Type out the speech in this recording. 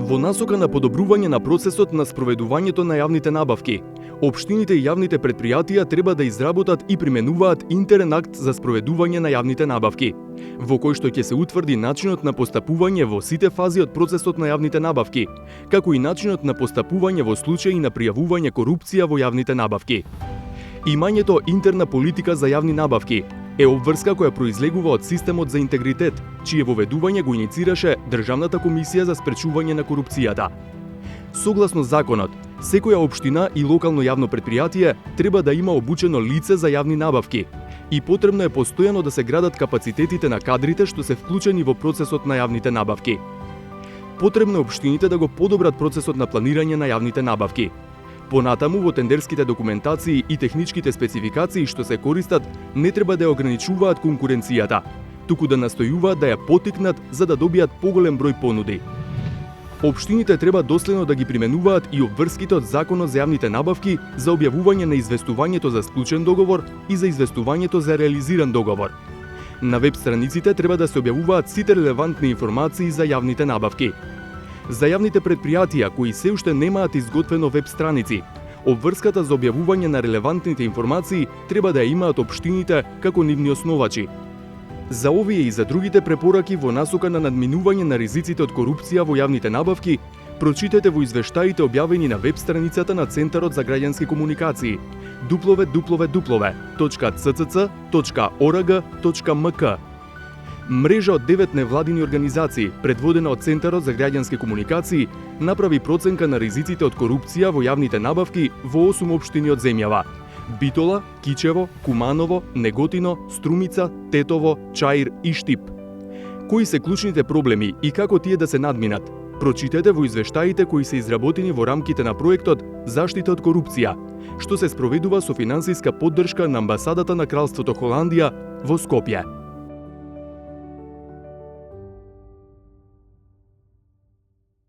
Во насока на подобрување на процесот на спроведувањето на јавните набавки, општините и јавните претпријатија треба да изработат и применуваат интерен акт за спроведување на јавните набавки, во кој што ќе се утврди начинот на постапување во сите фази од процесот на јавните набавки, како и начинот на постапување во случаи на пријавување корупција во јавните набавки. Имањето интерна политика за јавни набавки е обврска која произлегува од системот за интегритет, чие воведување го иницираше Државната комисија за спречување на корупцијата. Согласно законот, секоја општина и локално јавно претпријатие треба да има обучено лице за јавни набавки и потребно е постојано да се градат капацитетите на кадрите што се вклучени во процесот на јавните набавки. Потребно е општините да го подобрат процесот на планирање на јавните набавки. Понатаму во тендерските документации и техничките спецификации што се користат не треба да ја ограничуваат конкуренцијата, туку да настојуваат да ја поттикнат за да добијат поголем број понуди. Општините треба доследно да ги применуваат и обврските од Законот за јавните набавки за објавување на известувањето за склучен договор и за известувањето за реализиран договор. На веб страниците треба да се објавуваат сите релевантни информации за јавните набавки. За јавните претпријатија кои се уште немаат изготвено веб страници, обврската за објавување на релевантните информации треба да ја имаат општините како нивни основачи. За овие и за другите препораки во насока на надминување на ризиците од корупција во јавните набавки, прочитете во извештаите објавени на веб страницата на Центарот за граѓански комуникации www.ccc.org.mk. Мрежа од 9 невладини организации, предводена од Центарот за граѓански комуникации, направи проценка на ризиците од корупција во јавните набавки во 8 општини од земјава: Битола, Кичево, Куманово, Неготино, Струмица, Тетово, Чаир и Штип. Кои се клучните проблеми и како тие да се надминат? Прочитете во извештаите кои се изработени во рамките на проектот Заштита од корупција, што се спроведува со финансиска поддршка на Амбасадата на Кралството Холандија во Скопје.